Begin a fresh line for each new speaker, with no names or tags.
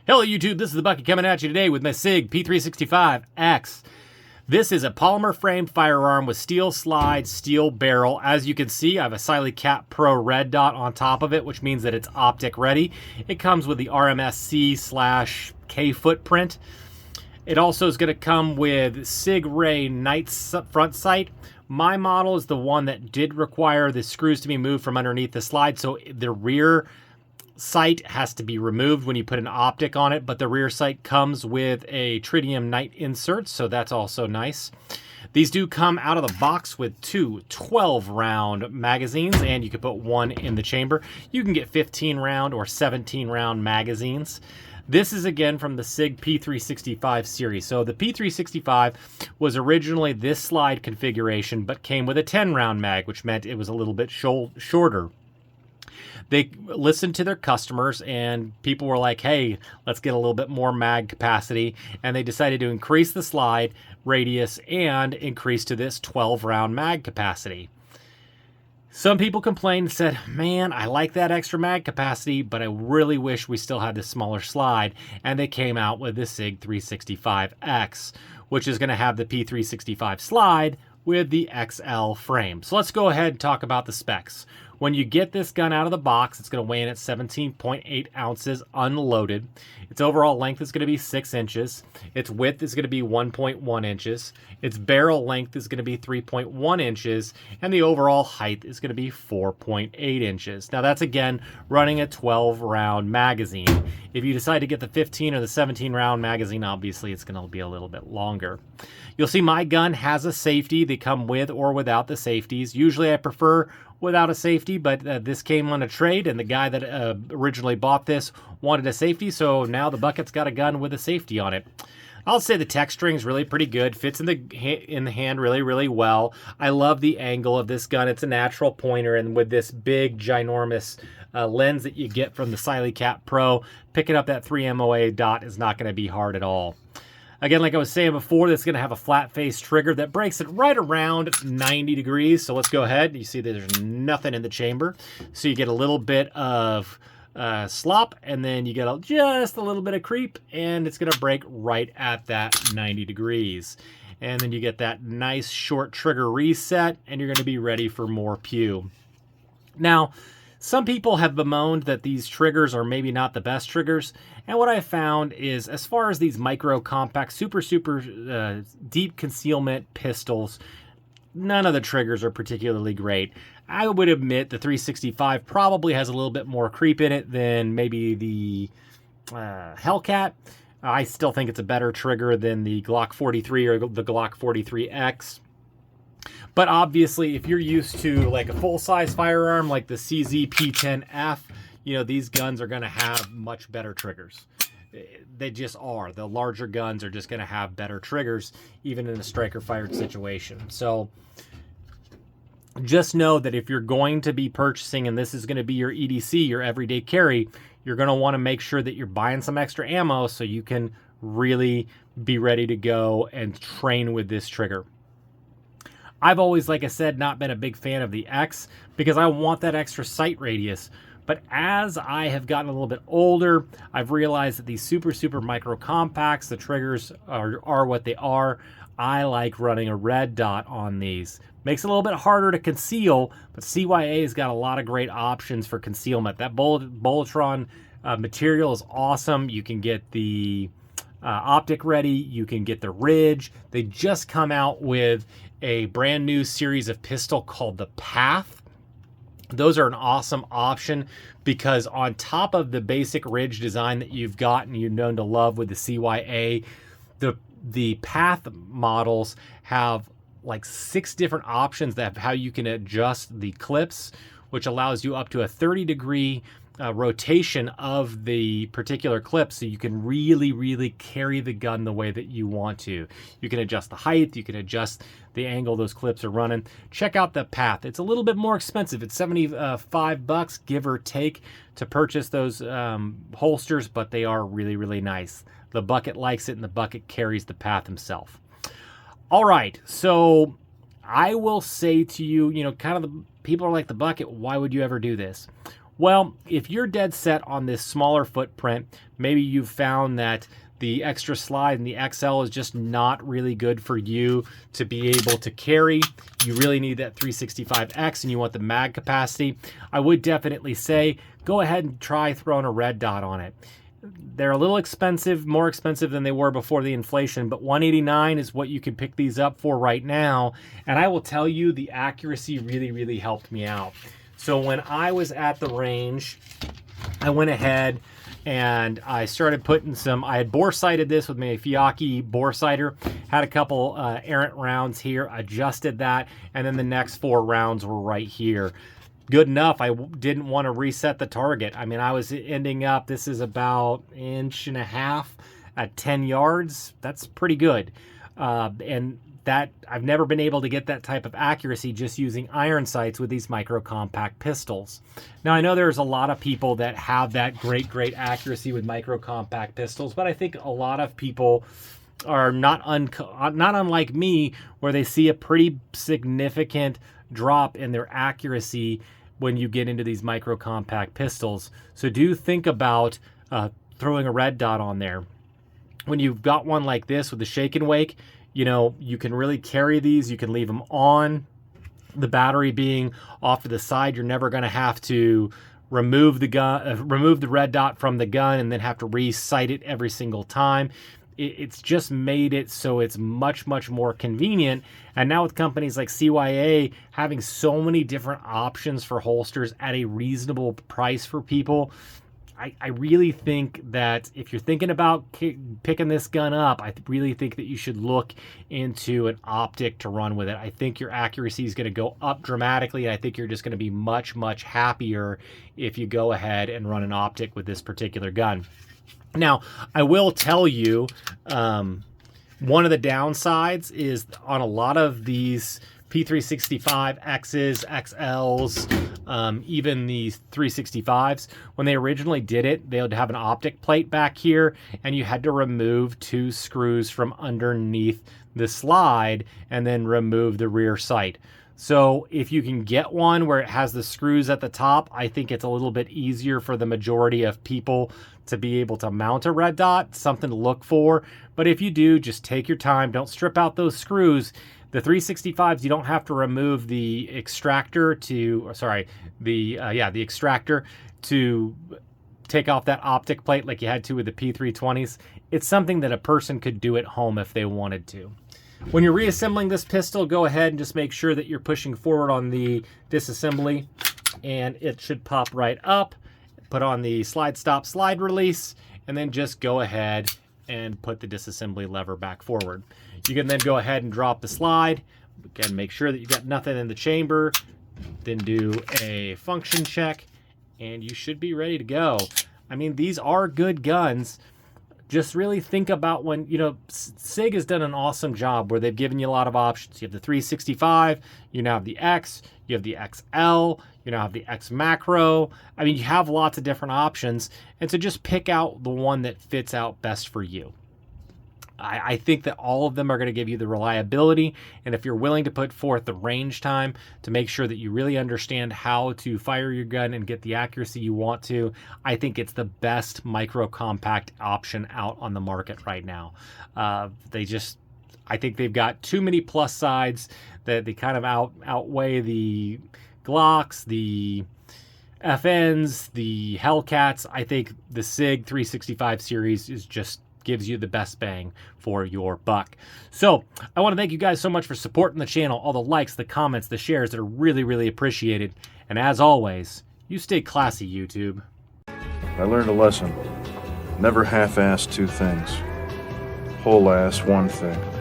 Hello YouTube, this is the Bucket coming at you today with my Sig P365x. This is a polymer framed firearm with steel slide, steel barrel. As you can see, I have a Cyelee Cat Pro red dot on top of it, which means that it's optic ready. It comes with the RMSC/K footprint. It also is going to come with Sig Ray night front sight. My model is the one that did require the screws to be moved from underneath the slide, so the rear sight has to be removed when you put an optic on it, but the rear sight comes with a tritium night insert, so that's also nice. These do come out of the box with two 12-round magazines, and you can put one in the chamber. You can get 15-round or 17-round magazines. This is again from the Sig P365 series. So the P365 was originally this slide configuration, but came with a 10-round mag, which meant it was a little bit shorter. They listened to their customers and people were like, hey, let's get a little bit more mag capacity. And they decided to increase the slide radius and increase to this 12-round mag capacity. Some people complained and said, man, I like that extra mag capacity, but I really wish we still had this smaller slide. And they came out with the Sig 365X, which is going to have the P365 slide with the XL frame. So let's go ahead and talk about the specs. When you get this gun out of the box, it's going to weigh in at 17.8 ounces unloaded. Its overall length is going to be 6 inches. Its width is going to be 1.1 inches. Its barrel length is going to be 3.1 inches. And the overall height is going to be 4.8 inches. Now that's again running a 12-round magazine. If you decide to get the 15 or the 17-round magazine, obviously it's going to be a little bit longer. You'll see my gun has a safety. They come with or without the safeties. Usually I prefer without a safety, but this came on a trade, and the guy that originally bought this wanted a safety, so now the Bucket's got a gun with a safety on it. I'll say the texturing is really pretty good. Fits in the hand really well. I love the angle of this gun. It's a natural pointer, and with this big, ginormous lens that you get from the Cyelee Cat Pro, picking up that 3 MOA dot is not going to be hard at all. Again, like I was saying before, this is going to have a flat face trigger that breaks it right around 90 degrees. So let's go ahead. You see there's nothing in the chamber. So you get a little bit of slop, and then you get just a little bit of creep, and it's going to break right at that 90 degrees. And then you get that nice short trigger reset, and you're going to be ready for more pew. Now, some people have bemoaned that these triggers are maybe not the best triggers, and what I found is, as far as these micro compact, super deep concealment pistols, none of the triggers are particularly great. I would admit the 365 probably has a little bit more creep in it than maybe the Hellcat. I still think it's a better trigger than the Glock 43 or the Glock 43X. But obviously, if you're used to like a full-size firearm like the CZ P10F, you know, these guns are going to have much better triggers. They just are. The larger guns are just going to have better triggers, even in a striker-fired situation. So just know that if you're going to be purchasing, and this is going to be your EDC, your everyday carry, you're going to want to make sure that you're buying some extra ammo so you can really be ready to go and train with this trigger. I've always, like I said, not been a big fan of the X because I want that extra sight radius. But as I have gotten a little bit older, I've realized that these super micro compacts, the triggers are what they are. I like running a red dot on these. Makes it a little bit harder to conceal, but CYA has got a lot of great options for concealment. That Bulletron material is awesome. You can get the optic ready. You can get the ridge. They just come out with a brand new series of pistol called the Path. Those are an awesome option because on top of the basic ridge design that you've gotten, you've known to love with the CYA, the Path models have like 6 different options that have how you can adjust the clips, which allows you up to a 30-degree rotation of the particular clip, so you can really carry the gun the way that you want to. You can adjust the height, you can adjust the angle those clips are running. Check out the Path. It's a little bit more expensive. It's $75, give or take, to purchase those holsters, but they are really nice. The Bucket likes it, and the Bucket carries the Path himself. All right, so I will say to you, you know, kind of the people are like, the Bucket, why would you ever do this? Well, if you're dead set on this smaller footprint, maybe you've found that the extra slide in the XL is just not really good for you to be able to carry. You really need that 365X and you want the mag capacity. I would definitely say go ahead and try throwing a red dot on it. They're a little expensive, more expensive than they were before the inflation, but $189 is what you can pick these up for right now. And I will tell you, the accuracy really helped me out. So when I was at the range, I went ahead and I started putting some, I had bore sighted this with my Fiocchi bore sighter, had a couple errant rounds here, adjusted that, and then the next 4 rounds were right here. Good enough. I didn't want to reset the target. I mean, I was ending up, this is about 1.5 inches at 10 yards. That's pretty good. And that I've never been able to get that type of accuracy just using iron sights with these micro compact pistols. Now I know there's a lot of people that have that great accuracy with micro compact pistols, but I think a lot of people are not unlike me, where they see a pretty significant drop in their accuracy when you get into these micro compact pistols. So do think about throwing a red dot on there. When you've got one like this with the shake and wake, you know, you can really carry these. You can leave them on, the battery being off to the side. You're never going to have to remove the gun, remove the red dot from the gun and then have to re-sight it every single time. It's just made it so it's much more convenient. And now with companies like Cyelee having so many different options for holsters at a reasonable price for people, I really think that if you're thinking about picking this gun up, I really think that you should look into an optic to run with it. I think your accuracy is going to go up dramatically. And I think you're just going to be much happier if you go ahead and run an optic with this particular gun. Now, I will tell you, one of the downsides is on a lot of these P365Xs, XLs, even these 365s, when they originally did it, they would have an optic plate back here, and you had to remove 2 screws from underneath the slide and then remove the rear sight. So if you can get one where it has the screws at the top, I think it's a little bit easier for the majority of people to be able to mount a red dot, something to look for. But if you do, just take your time. Don't strip out those screws. The 365s, you don't have to remove the extractor to, the extractor to take off that optic plate like you had to with the P320s. It's something that a person could do at home if they wanted to. When you're reassembling this pistol, go ahead and just make sure that you're pushing forward on the disassembly, and it should pop right up. Put on the slide stop slide release, and then just go ahead and put the disassembly lever back forward. You can then go ahead and drop the slide. Again, make sure that you've got nothing in the chamber. Then do a function check, and you should be ready to go. I mean, these are good guns. Just really think about when, you know, Sig has done an awesome job where they've given you a lot of options. You have the 365, you now have the X, you have the XL, you now have the X Macro. I mean, you have lots of different options. And so just pick out the one that fits out best for you. I think that all of them are going to give you the reliability, and if you're willing to put forth the range time to make sure that you really understand how to fire your gun and get the accuracy you want to, I think it's the best micro compact option out on the market right now. I think they've got too many plus sides that they kind of outweigh the Glocks, the FNs, the Hellcats. I think the Sig 365 series is just gives you the best bang for your buck. So I want to thank you guys so much for supporting the channel, all the likes, the comments, the shares that are really appreciated. And as always, you stay classy, YouTube.
I learned a lesson. Never half-ass 2 things. Whole-ass 1 thing.